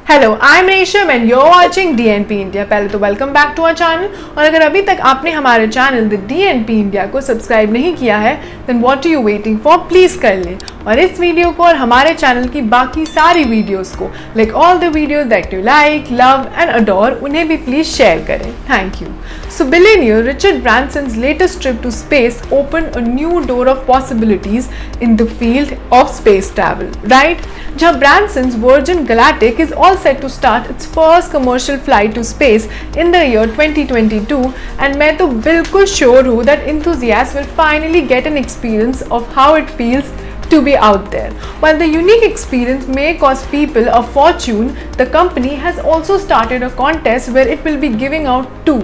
Hello I am Resham and you are watching DNP India. पहले तो welcome back to our channel, और अगर अभी तक आपने हमारे चैनल द डीएनपी इंडिया को सब्सक्राइब नहीं किया है then what are you waiting for, please कर लें। और इस वीडियो को और हमारे चैनल की बाकी सारी वीडियोस को, like all the videos that you like, love and adore, उन्हें भी प्लीज शेयर करें। Thank you. So billionaire Richard Branson's latest trip to space opened a new door of possibilities in the field of space travel, right? जहाँ Branson's Virgin Galactic is all set to start its first commercial flight to space in the year 2022, and मैं तो बिल्कुल sure हूँ that enthusiasts will finally get an experience of how it feels to be out there. While the unique experience may cost people a fortune, the company has also started a contest where it will be giving out two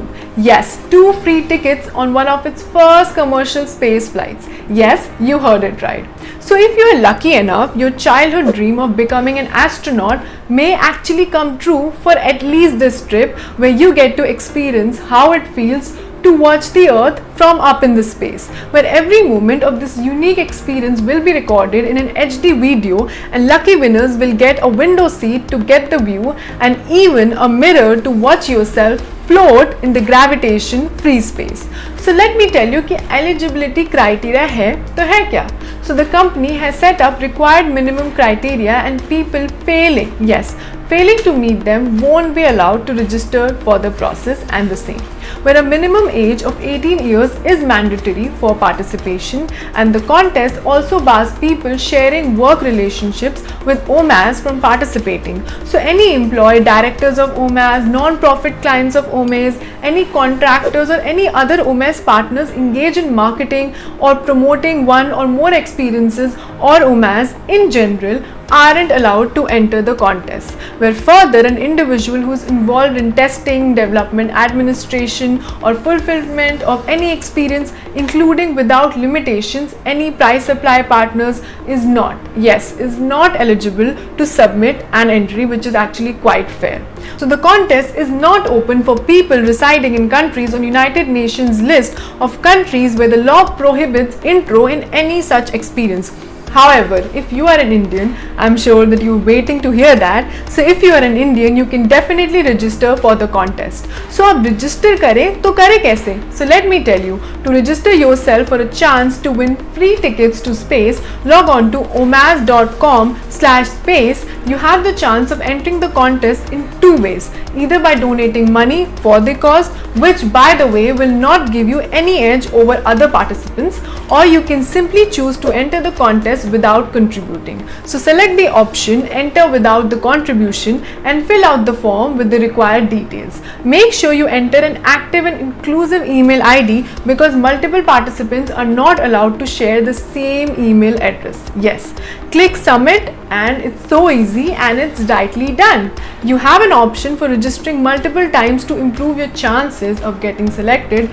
free tickets on one of its first commercial space flights. Yes, you heard it right. So if you are lucky enough, your childhood dream of becoming an astronaut may actually come true for at least this trip, where you get to experience how it feels to watch the earth from up in the space, where every moment of this unique experience will be recorded in an HD video, and lucky winners will get a window seat to get the view and even a mirror to watch yourself float in the gravitation free space. So let me tell you कि eligibility criteria है तो है क्या? So the company has set up required minimum criteria, and people failing to meet them won't be allowed to register for the process and the same, where a minimum age of 18 years is mandatory for participation, and the contest also bars people sharing work relationships with OMAS from participating. So any employee, directors of OMAS, non-profit clients of OMAS, any contractors or any other OMAS partners engaged in marketing or promoting one or more experiences or OMAS in general aren't allowed to enter the contest, where further an individual who is involved in testing, development, administration or fulfillment of any experience, including without limitations any price supply partners, is not eligible to submit an entry, which is actually quite fair. So the contest is not open for people residing in countries on United Nations list of countries where the law prohibits intro in any such experience. However, if you are an Indian, I'm sure that you're waiting to hear that. So if you are an Indian, you can definitely register for the contest. So आप register करें तो करें कैसे? So let me tell you. To register yourself for a chance to win free tickets to space, log on to omas.com/space. You have the chance of entering the contest in two ways. Either by donating money for the cause, which by the way will not give you any edge over other participants, or you can simply choose to enter the contest without contributing. So select the option enter without the contribution and fill out the form with the required details. Make sure you enter an active and inclusive email ID, because multiple participants are not allowed to share the same email address. Yes, click submit and it's so easy and it's directly done. You have an option for registering multiple times to improve your chances of getting selected,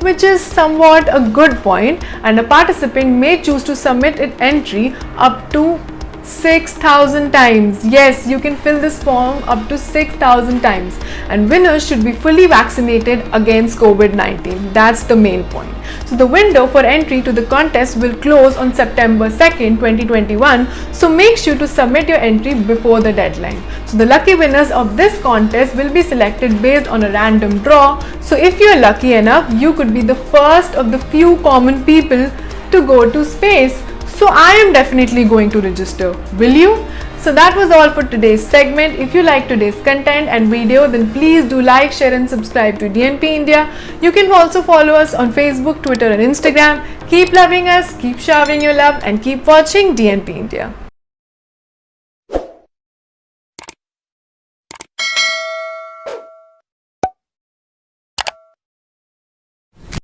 which is somewhat a good point, and a participant may choose to submit an entry up to 6,000 times. Yes, you can fill this form up to 6,000 times, and winners should be fully vaccinated against COVID-19. That's the main point. So the window for entry to the contest will close on September 2nd, 2021. So make sure to submit your entry before the deadline. So the lucky winners of this contest will be selected based on a random draw. So if you're lucky enough, you could be the first of the few common people to go to space. So I am definitely going to register. Will you? So that was all for today's segment. If you like today's content and video, then please do like, share and subscribe to DNP India. You can also follow us on Facebook, Twitter and Instagram. Keep loving us, keep showering your love, and keep watching DNP India.